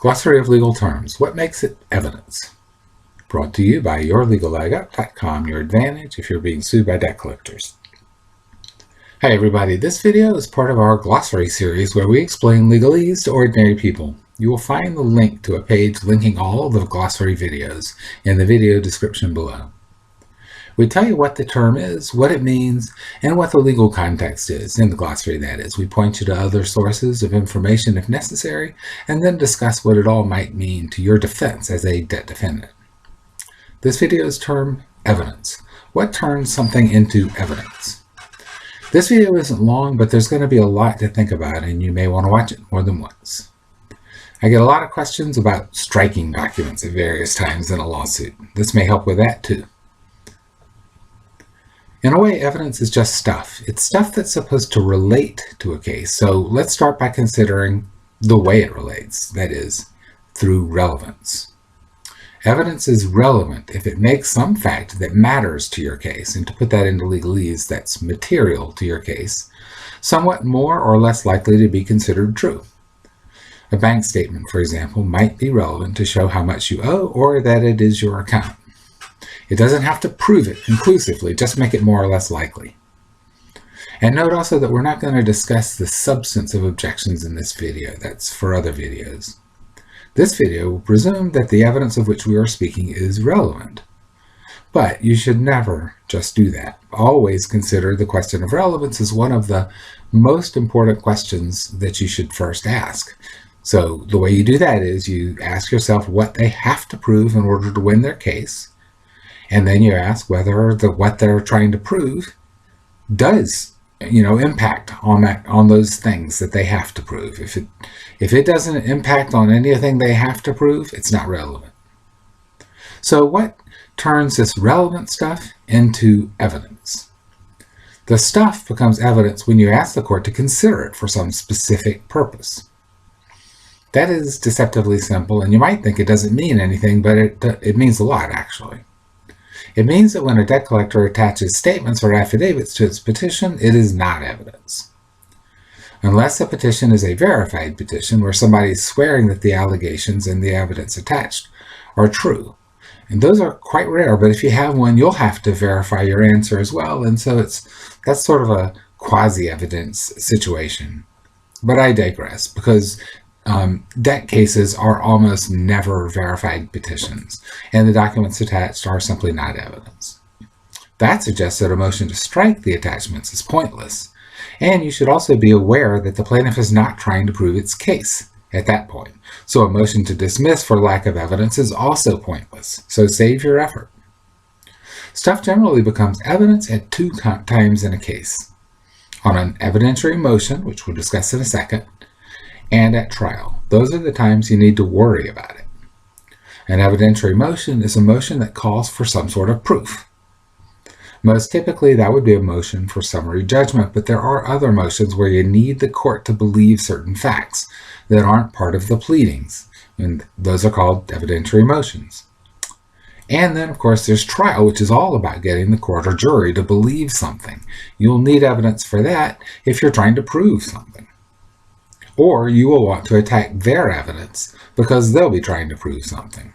Glossary of legal terms. What makes it evidence? Brought to you by yourlegaleg.com, your advantage if you're being sued by debt collectors. Hi everybody, this video is part of our glossary series where we explain legalese to ordinary people. You will find the link to a page linking all of the glossary videos in the video description below. We tell you what the term is, what it means, and what the legal context is, in the glossary that is. We point you to other sources of information if necessary, and then discuss what it all might mean to your defense as a debt defendant. This video is termed evidence. What turns something into evidence? This video isn't long, but there's going to be a lot to think about, and you may want to watch it more than once. I get a lot of questions about striking documents at various times in a lawsuit. This may help with that too. In a way, evidence is just stuff. It's stuff that's supposed to relate to a case. So let's start by considering the way it relates, that is, through relevance. Evidence is relevant if it makes some fact that matters to your case, and to put that into legalese, that's material to your case, somewhat more or less likely to be considered true. A bank statement, for example, might be relevant to show how much you owe or that it is your account. It doesn't have to prove it conclusively, just make it more or less likely. And note also that we're not going to discuss the substance of objections in this video. That's for other videos. This video will presume that the evidence of which we are speaking is relevant. But you should never just do that. Always consider the question of relevance as one of the most important questions that you should first ask. So the way you do that is you ask yourself what they have to prove in order to win their case. And then you ask whether what they're trying to prove does, impact on those things that they have to prove. If it doesn't impact on anything they have to prove, it's not relevant. So what turns this relevant stuff into evidence? The stuff becomes evidence when you ask the court to consider it for some specific purpose. That is deceptively simple, and you might think it doesn't mean anything, but it means a lot, actually. It means that when a debt collector attaches statements or affidavits to its petition, it is not evidence. Unless a petition is a verified petition where somebody is swearing that the allegations and the evidence attached are true. And those are quite rare, but if you have one, you'll have to verify your answer as well, and so that's sort of a quasi-evidence situation. But I digress, because debt cases are almost never verified petitions, and the documents attached are simply not evidence. That suggests that a motion to strike the attachments is pointless, and you should also be aware that the plaintiff is not trying to prove its case at that point. So a motion to dismiss for lack of evidence is also pointless, so save your effort. Stuff generally becomes evidence at two times in a case: on an evidentiary motion, which we'll discuss in a second, and at trial. Those are the times you need to worry about it. An evidentiary motion is a motion that calls for some sort of proof. Most typically, that would be a motion for summary judgment, but there are other motions where you need the court to believe certain facts that aren't part of the pleadings, and those are called evidentiary motions. And then, of course, there's trial, which is all about getting the court or jury to believe something. You'll need evidence for that if you're trying to prove something. Or you will want to attack their evidence because they'll be trying to prove something.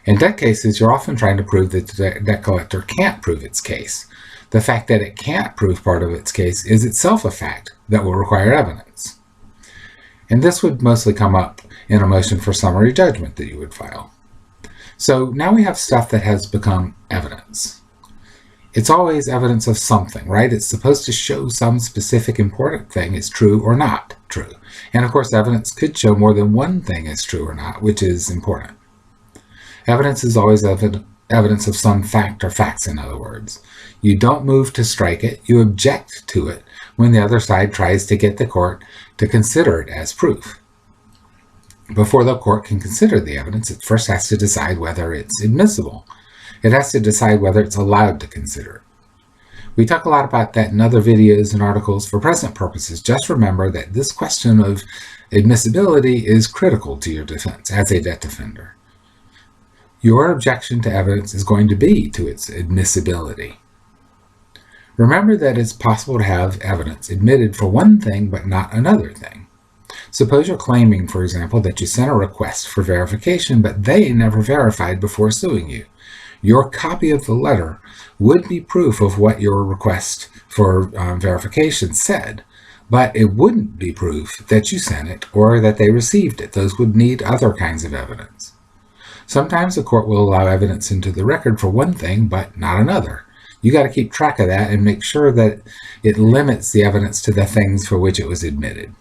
In debt cases, you're often trying to prove that the debt collector can't prove its case. The fact that it can't prove part of its case is itself a fact that will require evidence. And this would mostly come up in a motion for summary judgment that you would file. So now we have stuff that has become evidence. It's always evidence of something, right? It's supposed to show some specific important thing is true or not true. And of course, evidence could show more than one thing is true or not, which is important. Evidence is always evidence of some fact or facts, in other words. You don't move to strike it, you object to it when the other side tries to get the court to consider it as proof. Before the court can consider the evidence, it first has to decide whether it's admissible. It has to decide whether it's allowed to consider it. We talk a lot about that in other videos and articles. For present purposes, just remember that this question of admissibility is critical to your defense as a debt defender. Your objection to evidence is going to be to its admissibility. Remember that it's possible to have evidence admitted for one thing but not another thing. Suppose you're claiming, for example, that you sent a request for verification, but they never verified before suing you. Your copy of the letter would be proof of what your request for verification said, but it wouldn't be proof that you sent it or that they received it. Those would need other kinds of evidence. Sometimes the court will allow evidence into the record for one thing, but not another. You got to keep track of that and make sure that it limits the evidence to the things for which it was admitted.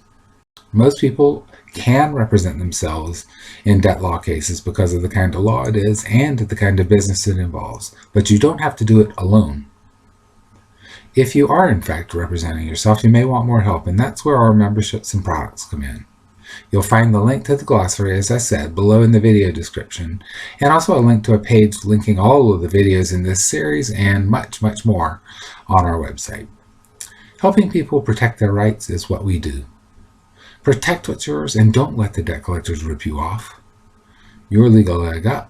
Most people can represent themselves in debt law cases because of the kind of law it is and the kind of business it involves, but you don't have to do it alone. If you are in fact representing yourself, you may want more help, and that's where our memberships and products come in. You'll find the link to the glossary, as I said, below in the video description, and also a link to a page linking all of the videos in this series and much, much more on our website. Helping people protect their rights is what we do. Protect what's yours and don't let the debt collectors rip you off. YourLegalLegUp.com